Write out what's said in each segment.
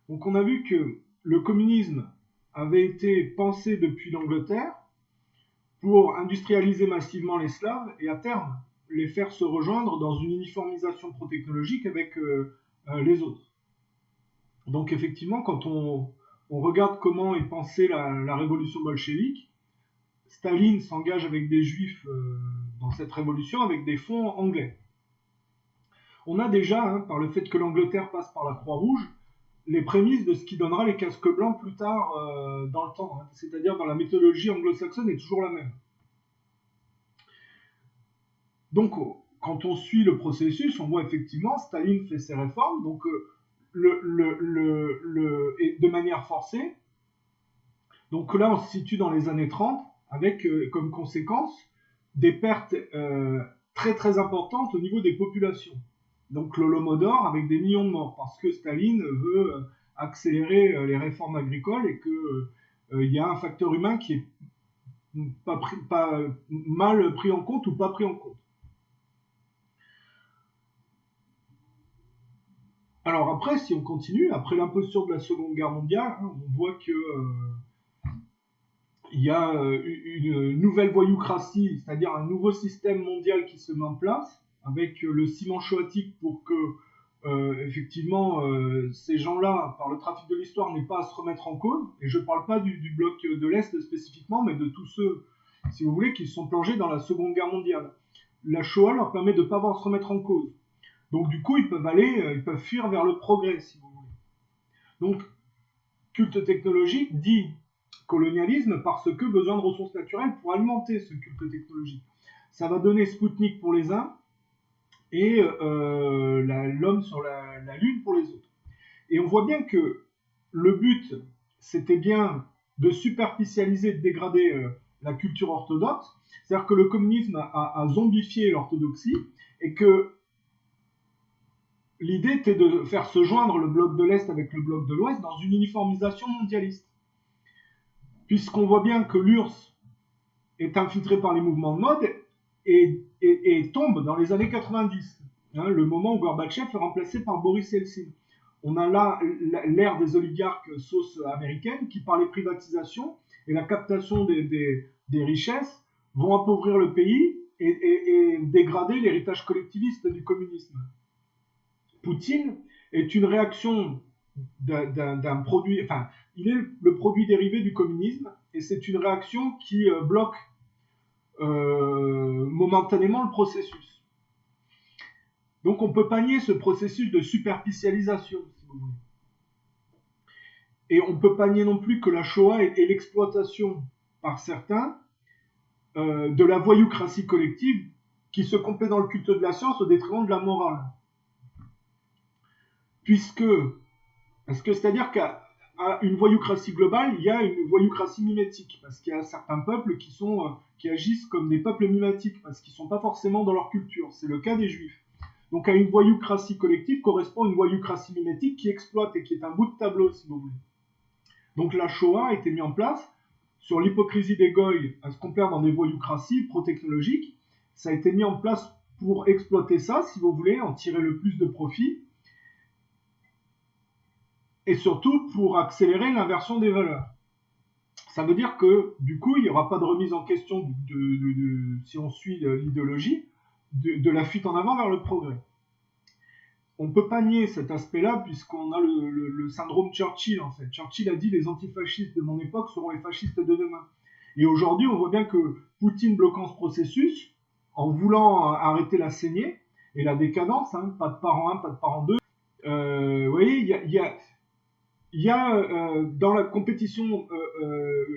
Donc on a vu que le communisme avait été pensé depuis l'Angleterre pour industrialiser massivement les Slaves et à terme les faire se rejoindre dans une uniformisation pro-technologique avec les autres. Donc effectivement, quand on regarde comment est pensée la révolution bolchevique, Staline s'engage avec des juifs dans cette révolution avec des fonds anglais. On a déjà, par le fait que l'Angleterre passe par la Croix-Rouge, les prémices de ce qui donnera les casques blancs plus tard dans le temps. C'est-à-dire dans la méthodologie anglo-saxonne est toujours la même. Donc, quand on suit le processus, on voit effectivement Staline fait ses réformes, donc et de manière forcée. Donc là, on se situe dans les années 30, avec comme conséquence des pertes très très importantes au niveau des populations. Donc l'Holodomor avec des millions de morts, parce que Staline veut accélérer les réformes agricoles et qu'il y a un facteur humain qui est pas mal pris en compte ou pas pris en compte. Alors après, si on continue, après l'imposture de la Seconde Guerre mondiale, on voit que il y a une nouvelle voyoucratie, c'est-à-dire un nouveau système mondial qui se met en place, avec le ciment choatique pour que, effectivement, ces gens-là, par le trafic de l'histoire, n'aient pas à se remettre en cause. Et je ne parle pas du bloc de l'Est spécifiquement, mais de tous ceux, si vous voulez, qui sont plongés dans la Seconde Guerre mondiale. La Shoah leur permet de ne pas avoir à se remettre en cause. Donc du coup, ils peuvent fuir vers le progrès, si vous voulez. Donc, culte technologique dit colonialisme parce que besoin de ressources naturelles pour alimenter ce culte technologique. Ça va donner Spoutnik pour les uns et l'homme sur la Lune pour les autres. Et on voit bien que le but, c'était bien de superficialiser, de dégrader la culture orthodoxe, c'est-à-dire que le communisme a zombifié l'orthodoxie et que l'idée était de faire se joindre le bloc de l'Est avec le bloc de l'Ouest dans une uniformisation mondialiste. Puisqu'on voit bien que l'URSS est infiltré par les mouvements de mode et tombe dans les années 90, le moment où Gorbatchev est remplacé par Boris Eltsine. On a là l'ère des oligarques sauce américaine qui, par les privatisations et la captation des richesses, vont appauvrir le pays et dégrader l'héritage collectiviste du communisme. Poutine est une réaction d'un produit, enfin, il est le produit dérivé du communisme et c'est une réaction qui bloque momentanément le processus. Donc on peut pas nier ce processus de superficialisation, si vous voulez. Et on peut pas nier non plus que la Shoah est l'exploitation par certains de la voyoucratie collective qui se complaît dans le culte de la science au détriment de la morale. C'est-à-dire qu'à une voyoucratie globale, il y a une voyoucratie mimétique, parce qu'il y a certains peuples qui agissent comme des peuples mimatiques, parce qu'ils ne sont pas forcément dans leur culture. C'est le cas des Juifs. Donc à une voyoucratie collective correspond une voyoucratie mimétique qui exploite et qui est un bout de tableau, si vous voulez. Donc la Shoah a été mise en place sur l'hypocrisie des goïs à se complaire dans des voyoucraties pro-technologiques. Ça a été mis en place pour exploiter ça, si vous voulez, en tirer le plus de profit, et surtout pour accélérer l'inversion des valeurs. Ça veut dire que, du coup, il n'y aura pas de remise en question, si on suit l'idéologie, de la fuite en avant vers le progrès. On ne peut pas nier cet aspect-là, puisqu'on a le syndrome Churchill, en fait. Churchill a dit « les antifascistes de mon époque seront les fascistes de demain ». Et aujourd'hui, on voit bien que Poutine bloquant ce processus, en voulant arrêter la saignée et la décadence, pas de part en 1, pas de part en 2, vous voyez, il y a dans la compétition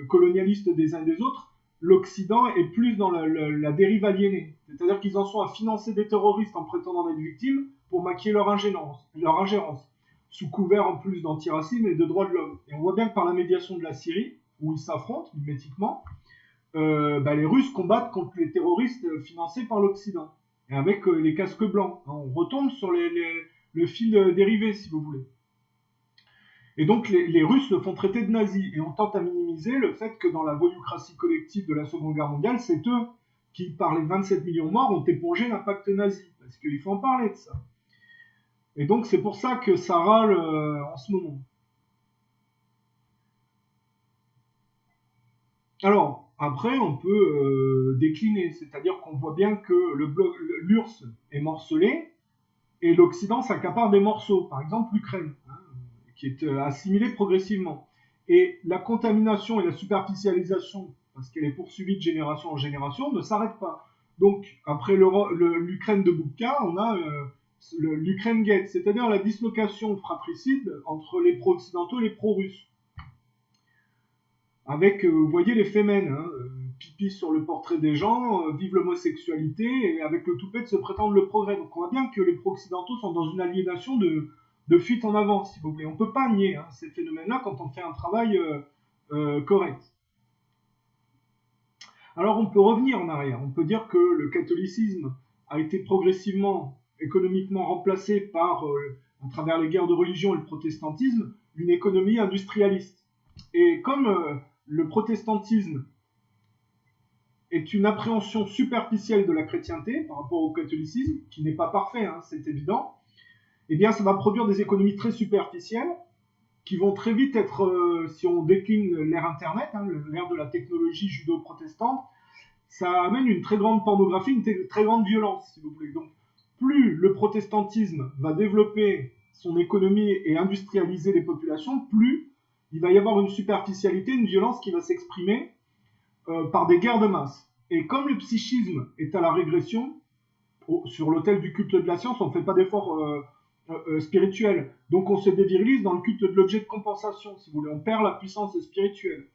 colonialiste des uns et des autres, l'Occident est plus dans la dérive aliénée. C'est-à-dire qu'ils en sont à financer des terroristes en prétendant être victimes pour maquiller leur ingérence, sous couvert en plus d'antiracisme et de droits de l'homme. Et on voit bien que par la médiation de la Syrie, où ils s'affrontent mimétiquement, les Russes combattent contre les terroristes financés par l'Occident, et avec les casques blancs. On retombe sur le fil dérivé, si vous voulez. Et donc les Russes se font traiter de nazis. Et on tente à minimiser le fait que dans la voyoucratie collective de la Seconde Guerre mondiale, c'est eux qui, par les 27 millions morts, ont épongé l'impact nazi. Parce qu'il faut en parler de ça. Et donc c'est pour ça que ça râle en ce moment. Alors, après, on peut décliner, c'est-à-dire qu'on voit bien que l'URSS est morcelé et l'Occident s'accapare des morceaux, par exemple l'Ukraine, hein, qui est assimilée progressivement. Et la contamination et la superficialisation, parce qu'elle est poursuivie de génération en génération, ne s'arrête pas. Donc, après l'Ukraine de Boubka, on a l'Ukraine Gate, c'est-à-dire la dislocation fratricide entre les pro-occidentaux et les pro-russes. Avec, vous voyez, les fémènes, hein, pipi sur le portrait des gens, vive l'homosexualité, et avec le toupet de se prétendre le progrès. Donc on voit bien que les pro-occidentaux sont dans une aliénation de fuite en avant, si vous voulez. On ne peut pas nier ces phénomènes-là quand on fait un travail correct. Alors on peut revenir en arrière, on peut dire que le catholicisme a été progressivement économiquement remplacé par, à travers les guerres de religion et le protestantisme, une économie industrialiste. Et comme le protestantisme est une appréhension superficielle de la chrétienté par rapport au catholicisme, qui n'est pas parfait, hein, c'est évident, eh bien ça va produire des économies très superficielles qui vont très vite être, si on décline l'ère Internet, hein, l'ère de la technologie judo-protestante, ça amène une très grande pornographie, une très grande violence, si vous voulez. Donc, plus le protestantisme va développer son économie et industrialiser les populations, plus il va y avoir une superficialité, une violence qui va s'exprimer par des guerres de masse. Et comme le psychisme est à la régression, sur l'autel du culte de la science, on ne fait pas d'efforts spirituels. Donc on se dévirilise dans le culte de l'objet de compensation, si vous voulez. On perd la puissance spirituelle.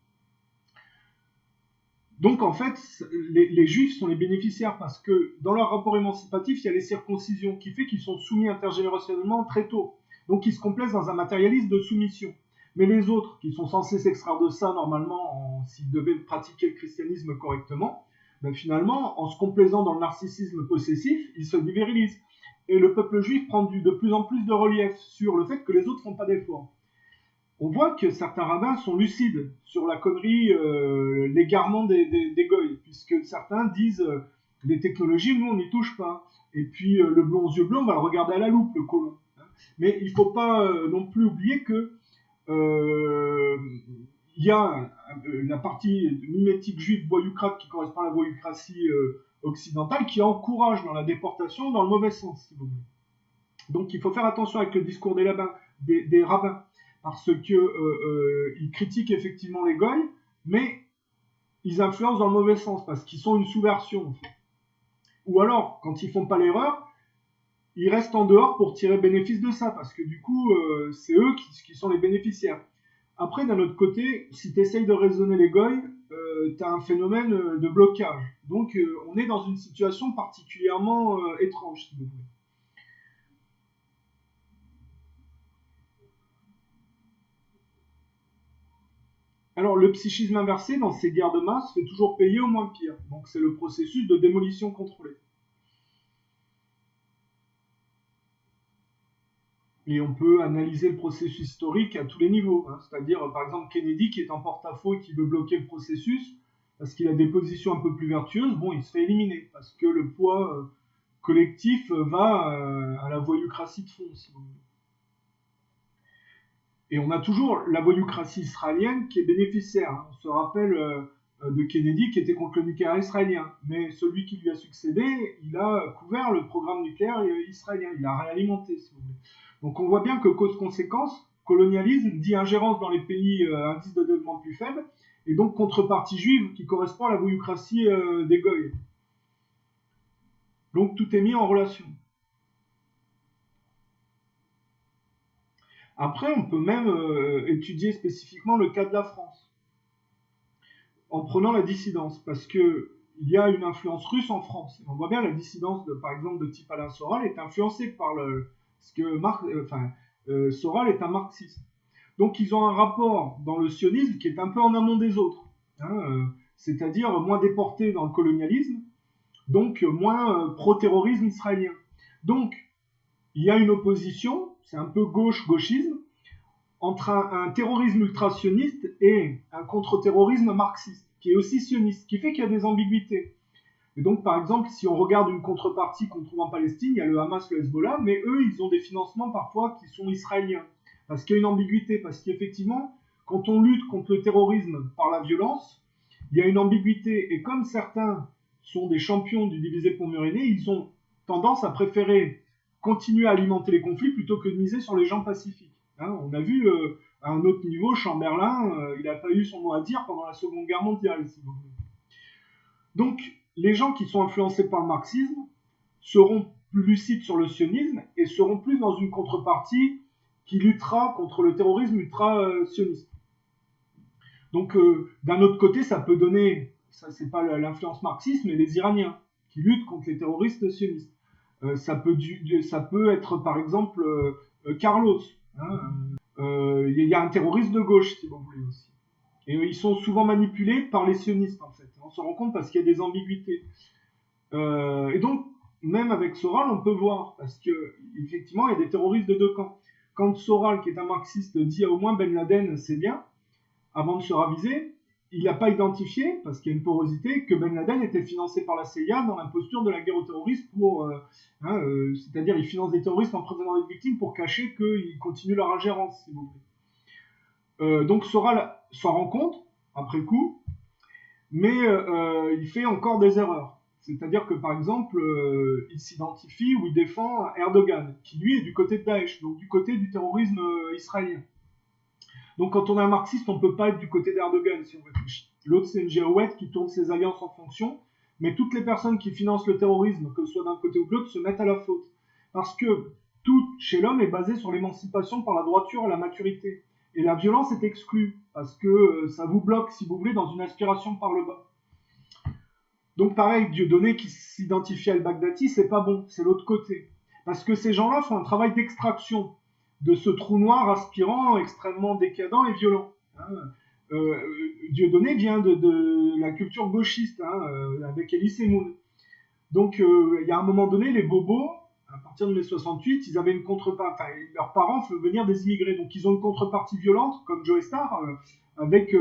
Donc en fait, les juifs sont les bénéficiaires parce que dans leur rapport émancipatif, il y a les circoncisions qui fait qu'ils sont soumis intergénérationnellement très tôt. Donc ils se complaisent dans un matérialisme de soumission. Mais les autres, qui sont censés s'extraire de ça normalement s'ils devaient pratiquer le christianisme correctement, ben finalement, en se complaisant dans le narcissisme possessif, ils se dévirilisent. Et le peuple juif prend de plus en plus de relief sur le fait que les autres font pas d'efforts. On voit que certains rabbins sont lucides sur la connerie, l'égarement des goïs, puisque certains disent les technologies, nous on n'y touche pas. Et puis le blond aux yeux blancs, on va le regarder à la loupe, le colon. Mais il ne faut pas non plus oublier que il y a la partie mimétique juive voyoucrate qui correspond à la voyoucratie occidentale qui encourage dans la déportation dans le mauvais sens, si vous voulez. Donc il faut faire attention avec le discours des rabbins, parce qu'ils critiquent effectivement les goïs, mais ils influencent dans le mauvais sens, parce qu'ils sont une sous-version, en fait. Ou alors, quand ils font pas l'erreur, ils restent en dehors pour tirer bénéfice de ça, parce que du coup, c'est eux qui sont les bénéficiaires. Après, d'un autre côté, si tu essayes de raisonner les goïs, tu as un phénomène de blocage. Donc, on est dans une situation particulièrement étrange, si vous voulez. Alors, le psychisme inversé, dans ces guerres de masse, fait toujours payer au moins pire. Donc, c'est le processus de démolition contrôlée. Et on peut analyser le processus historique à tous les niveaux. Hein. C'est-à-dire, par exemple, Kennedy qui est en porte-à-faux et qui veut bloquer le processus, parce qu'il a des positions un peu plus vertueuses, bon, il se fait éliminer, parce que le poids collectif va à la voyoucratie de fond, si vous voulez. Et on a toujours la voyoucratie israélienne qui est bénéficiaire. Hein. On se rappelle de Kennedy qui était contre le nucléaire israélien. Mais celui qui lui a succédé, il a couvert le programme nucléaire israélien. Il a réalimenté, si vous voulez. Donc on voit bien que cause-conséquence, colonialisme dit ingérence dans les pays indices de développement plus faibles, et donc contrepartie juive qui correspond à la voyoucratie des goïs. Donc tout est mis en relation. Après, on peut même étudier spécifiquement le cas de la France, en prenant la dissidence, parce que il y a une influence russe en France. On voit bien la dissidence, par exemple, de type Alain Soral est influencée par ce que Soral est un marxiste. Donc ils ont un rapport dans le sionisme qui est un peu en amont des autres, hein, c'est-à-dire moins déporté dans le colonialisme, donc moins pro-terrorisme israélien. Donc il y a une opposition, c'est un peu gauche-gauchisme, entre un terrorisme ultra-sioniste et un contre-terrorisme marxiste, qui est aussi sioniste, qui fait qu'il y a des ambiguïtés. Et donc, par exemple, si on regarde une contrepartie qu'on trouve en Palestine, il y a le Hamas, le Hezbollah, mais eux, ils ont des financements parfois qui sont israéliens. Parce qu'il y a une ambiguïté, parce qu'effectivement, quand on lutte contre le terrorisme par la violence, il y a une ambiguïté. Et comme certains sont des champions du divisé pour Murini, ils ont tendance à préférer continuer à alimenter les conflits plutôt que de miser sur les gens pacifiques. Hein, on a vu à un autre niveau, Chamberlain, il n'a pas eu son mot à dire pendant la Seconde Guerre mondiale, si vous voulez. Donc, les gens qui sont influencés par le marxisme seront plus lucides sur le sionisme et seront plus dans une contrepartie qui luttera contre le terrorisme ultra-sioniste. Donc, d'un autre côté, ça peut donner, ça c'est pas l'influence marxiste, mais les Iraniens qui luttent contre les terroristes sionistes. Ça peut être, par exemple, Carlos. Hein, y a un terroriste de gauche, si vous voulez aussi. Et ils sont souvent manipulés par les sionistes, en fait. On se rend compte parce qu'il y a des ambiguïtés. Et donc, même avec Soral, on peut voir, parce qu'effectivement, il y a des terroristes de deux camps. Quand Soral, qui est un marxiste, dit au moins Ben Laden, c'est bien, avant de se raviser, il n'a pas identifié, parce qu'il y a une porosité, que Ben Laden était financé par la CIA dans l'imposture de la guerre aux terroristes c'est-à-dire il finance des terroristes en présentant des victimes pour cacher qu'ils continuent leur ingérence, si vous voulez. Donc Soral s'en rend compte, après coup, mais il fait encore des erreurs. C'est-à-dire que, par exemple, il s'identifie ou il défend Erdogan, qui lui est du côté de Daesh, donc du côté du terrorisme israélien. Donc quand on est un marxiste, on ne peut pas être du côté d'Erdogan, si on réfléchit. L'autre, c'est une girouette qui tourne ses alliances en fonction, mais toutes les personnes qui financent le terrorisme, que ce soit d'un côté ou de l'autre, se mettent à la faute. Parce que tout chez l'homme est basé sur l'émancipation par la droiture et la maturité. Et la violence est exclue, parce que ça vous bloque, si vous voulez, dans une aspiration par le bas. Donc pareil, Dieudonné qui s'identifie à al-Baghdadi, c'est pas bon, c'est l'autre côté. Parce que ces gens-là font un travail d'extraction de ce trou noir aspirant, extrêmement décadent et violent. Dieudonné vient de la culture gauchiste, avec Elie Semoun. Donc il y a un moment donné, les bobos, à partir de mai 68, ils avaient une contrepartie, leurs parents font venir des immigrés, donc ils ont une contrepartie violente, comme Joe Star, avec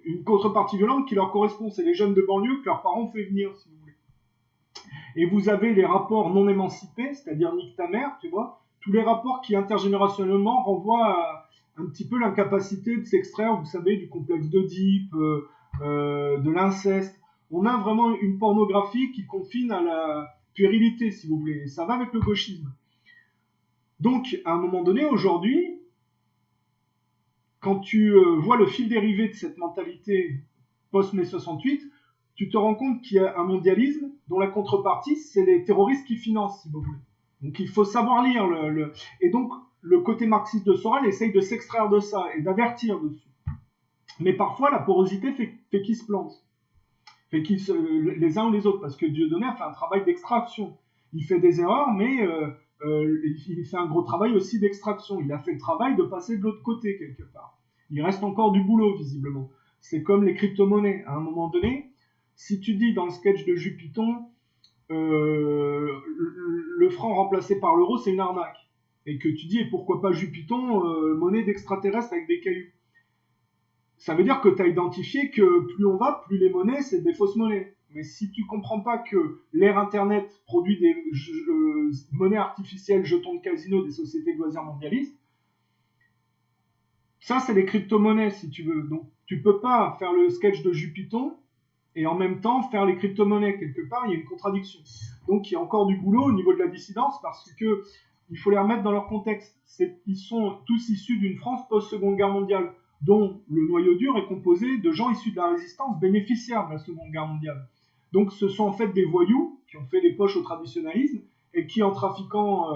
une contrepartie violente qui leur correspond. C'est les jeunes de banlieue que leurs parents ont fait venir, si vous voulez. Et vous avez les rapports non émancipés, c'est-à-dire nique ta mère, tu vois, tous les rapports qui intergénérationnellement renvoient à un petit peu l'incapacité de s'extraire, vous savez, du complexe d'Oedipe, de l'inceste. On a vraiment une pornographie qui confine à la puérilité, si vous voulez. Et ça va avec le gauchisme. Donc, à un moment donné, aujourd'hui, quand tu vois le fil dérivé de cette mentalité post-mai 68, tu te rends compte qu'il y a un mondialisme dont la contrepartie, c'est les terroristes qui financent, si vous voulez. Donc il faut savoir lire. Et donc, le côté marxiste de Soral essaye de s'extraire de ça et d'avertir dessus. Mais parfois, la porosité fait qu'ils se plantent. Fait qu'ils les uns ou les autres, parce que Dieudonné a fait un travail d'extraction. Il fait des erreurs, mais il fait un gros travail aussi d'extraction. Il a fait le travail de passer de l'autre côté, quelque part. Il reste encore du boulot, visiblement. C'est comme les crypto-monnaies. À un moment donné, si tu dis dans le sketch de Jupiton, le franc remplacé par l'euro, c'est une arnaque. Et que tu dis, et pourquoi pas Jupiton, monnaie d'extraterrestre avec des cailloux. Ça veut dire que tu as identifié que plus on va, plus les monnaies, c'est des fausses monnaies. Mais si tu comprends pas que l'ère Internet produit des monnaies artificielles, jetons de casino des sociétés de loisirs mondialistes, ça, c'est les crypto-monnaies, si tu veux. Donc, tu peux pas faire le sketch de Jupiton et en même temps faire les crypto-monnaies. Quelque part, il y a une contradiction. Donc, il y a encore du boulot au niveau de la dissidence parce que il faut les remettre dans leur contexte. Ils sont tous issus d'une France post-Seconde Guerre mondiale, dont le noyau dur est composé de gens issus de la résistance bénéficiaires de la Seconde Guerre mondiale. Donc, ce sont en fait des voyous qui ont fait les poches au traditionnalisme et qui, en trafiquant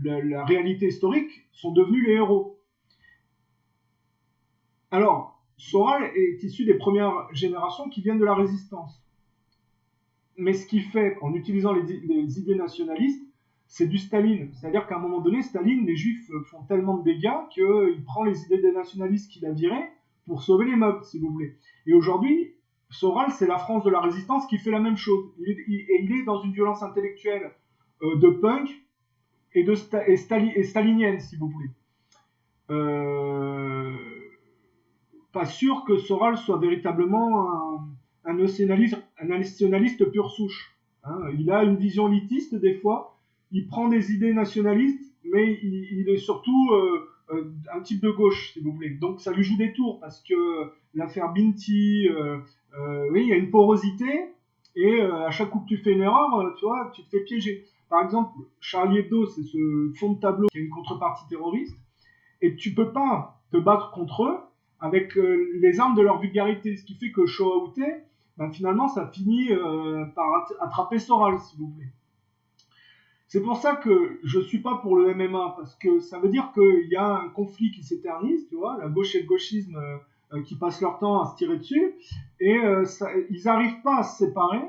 la réalité historique, sont devenus les héros. Alors, Soral est issu des premières générations qui viennent de la résistance. Mais ce qu'il fait, en utilisant les idées nationalistes, c'est du Staline. C'est-à-dire qu'à un moment donné, Staline, les Juifs font tellement de dégâts qu'il prend les idées des nationalistes qu'il a virées pour sauver les meubles, si vous voulez. Et aujourd'hui, Soral, c'est la France de la résistance qui fait la même chose. Il est dans une violence intellectuelle de punk et stalinienne, si vous voulez. Pas sûr que Soral soit véritablement un nationaliste pure souche. Il a une vision élitiste des fois, il prend des idées nationalistes, mais il est surtout un type de gauche, si vous voulez. Donc ça lui joue des tours, parce que l'affaire Binti, oui, il y a une porosité, et à chaque coup que tu fais une erreur, tu vois, tu te fais piéger. Par exemple, Charlie Hebdo, c'est ce fond de tableau qui a une contrepartie terroriste, et tu peux pas te battre contre eux avec les armes de leur vulgarité, ce qui fait que Shoah Outé, ben, finalement, ça finit par attraper Soral, si vous voulez. C'est pour ça que je suis pas pour le MMA, parce que ça veut dire qu'il y a un conflit qui s'éternise, tu vois, la gauche et le gauchisme qui passent leur temps à se tirer dessus, et ils n'arrivent pas à se séparer,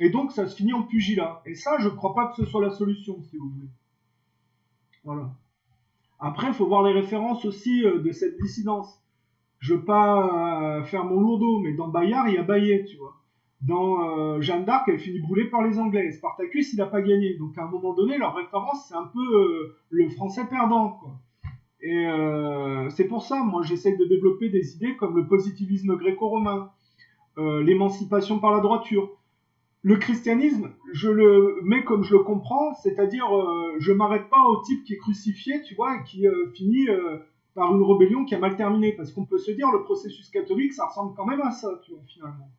et donc ça se finit en pugilat. Et ça, je crois pas que ce soit la solution, si vous voulez. Voilà. Après, il faut voir les références aussi de cette dissidence. Je veux pas faire mon lourdeau, mais dans Bayard, il y a Bayet, tu vois. Dans Jeanne d'Arc, elle finit brûlée par les Anglais. Spartacus, il n'a pas gagné. Donc à un moment donné, leur référence, c'est un peu le français perdant, quoi. Et c'est pour ça, moi, j'essaie de développer des idées comme le positivisme gréco-romain, l'émancipation par la droiture. Le christianisme, je le mets comme je le comprends, c'est-à-dire je m'arrête pas au type qui est crucifié, tu vois, et qui finit par une rébellion qui a mal terminé. Parce qu'on peut se dire, le processus catholique, ça ressemble quand même à ça, tu vois, finalement.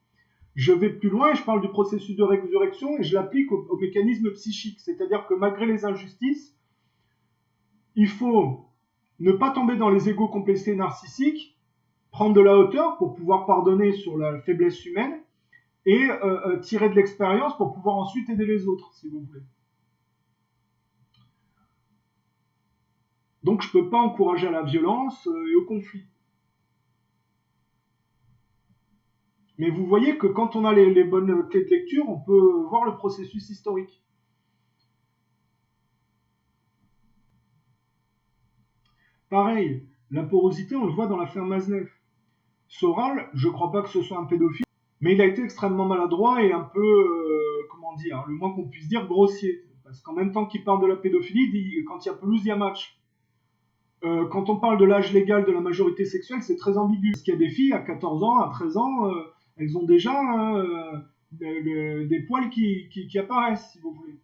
Je vais plus loin et je parle du processus de résurrection et je l'applique au mécanisme psychique. C'est-à-dire que malgré les injustices, il faut ne pas tomber dans les égos complexés narcissiques, prendre de la hauteur pour pouvoir pardonner sur la faiblesse humaine et tirer de l'expérience pour pouvoir ensuite aider les autres, si vous voulez. Donc je ne peux pas encourager à la violence et au conflit. Mais vous voyez que quand on a les bonnes clés de lecture, on peut voir le processus historique. Pareil, la porosité, on le voit dans l'affaire Maznev. Soral, je ne crois pas que ce soit un pédophile, mais il a été extrêmement maladroit et un peu, comment dire, le moins qu'on puisse dire, grossier. Parce qu'en même temps qu'il parle de la pédophilie, il dit quand il y a pelouse, il y a match. Quand on parle de l'âge légal de la majorité sexuelle, c'est très ambigu. Parce qu'il y a des filles à 14 ans, à 13 ans, elles ont déjà des poils qui apparaissent, si vous voulez.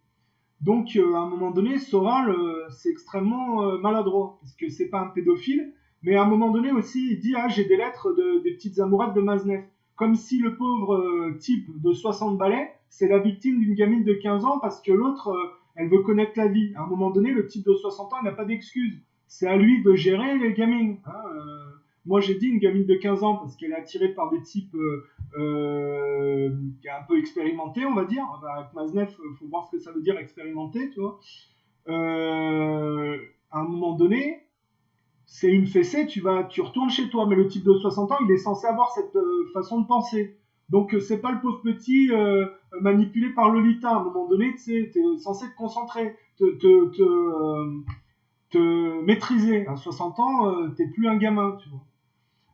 Donc, à un moment donné, Soral, c'est extrêmement maladroit, parce que c'est pas un pédophile, mais à un moment donné aussi, il dit « Ah, j'ai des lettres des petites amourettes de Maznev ». Comme si le pauvre type de 60 balais, c'est la victime d'une gamine de 15 ans, parce que l'autre, elle veut connaître la vie. À un moment donné, le type de 60 ans, il n'a pas d'excuse. C'est à lui de gérer les gamines. Hein, moi, j'ai dit une gamine de 15 ans, parce qu'elle est attirée par des types qui est un peu expérimenté, on va dire. Avec Maznev, il faut voir ce que ça veut dire expérimenté, tu vois. À un moment donné, c'est une fessée, tu retournes chez toi, mais le type de 60 ans, il est censé avoir cette façon de penser. Donc c'est pas le pauvre petit manipulé par Lolita. À un moment donné, tu es censé te concentrer, te maîtriser. À 60 ans, t'es plus un gamin, tu vois.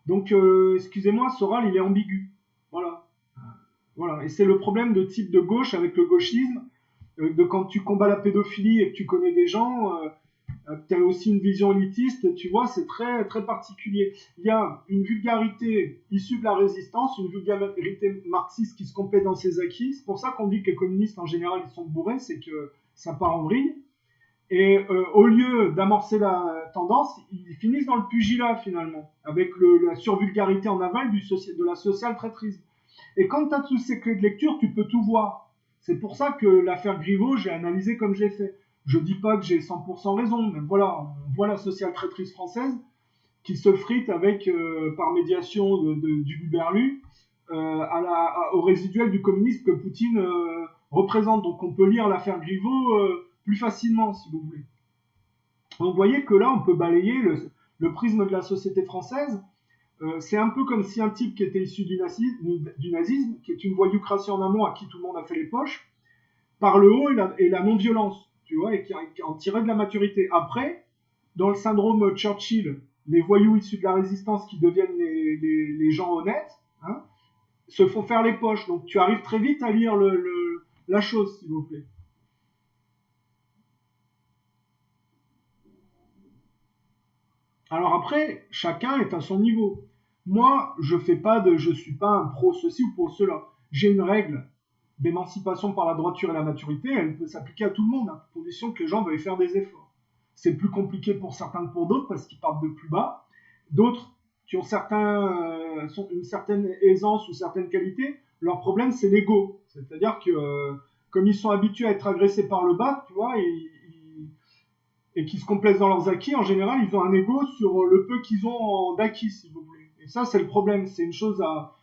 Donc excusez-moi, Soral, il est ambigu. Voilà. Voilà. Et c'est le problème de type de gauche avec le gauchisme, de quand tu combats la pédophilie et que tu connais des gens, tu as aussi une vision élitiste, tu vois, c'est très, très particulier. Il y a une vulgarité issue de la résistance, une vulgarité marxiste qui se complète dans ses acquis. C'est pour ça qu'on dit que les communistes, en général, ils sont bourrés, c'est que ça part en vrille. Et au lieu d'amorcer la tendance, ils finissent dans le pugilat, finalement, avec la survulgarité en aval de la sociale traîtrise. Et quand tu as toutes ces clés de lecture, tu peux tout voir. C'est pour ça que l'affaire Griveaux, j'ai analysé comme j'ai fait. Je dis pas que j'ai 100% raison, mais voilà, on voit la sociale traîtrise française qui se frite avec, par médiation du Luberlu, au résiduel du communisme que Poutine représente. Donc on peut lire l'affaire Griveaux plus facilement, si vous voulez. Donc vous voyez que là, on peut balayer le prisme de la société française. C'est un peu comme si un type qui était issu du nazisme, qui est une voyoucratie en amont à qui tout le monde a fait les poches, par le haut et la non-violence, tu vois, et qui en tirait de la maturité. Après, dans le syndrome Churchill, les voyous issus de la résistance qui deviennent les gens honnêtes, hein, se font faire les poches. Donc tu arrives très vite à lire la chose, s'il vous plaît. Alors après, chacun est à son niveau. Moi, je suis pas un pro ceci ou pro cela. J'ai une règle d'émancipation par la droiture et la maturité, elle peut s'appliquer à tout le monde, à condition que les gens veuillent faire des efforts. c'est plus compliqué pour certains que pour d'autres parce qu'ils partent de plus bas. D'autres qui ont une certaine aisance ou certaines qualités, leur problème c'est l'ego. C'est-à-dire que comme ils sont habitués à être agressés par le bas, tu vois, et qu'ils se complaisent dans leurs acquis, en général, ils ont un ego sur le peu qu'ils ont d'acquis, si vous voulez. Et ça, c'est le problème. C'est une chose à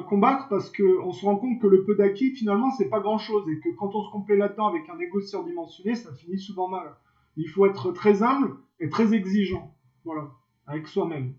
combattre parce qu'on se rend compte que le peu d'acquis, finalement, c'est pas grand-chose. Et que quand on se complaît là-dedans avec un ego surdimensionné, ça finit souvent mal. Il faut être très humble et très exigeant. Voilà. Avec soi-même.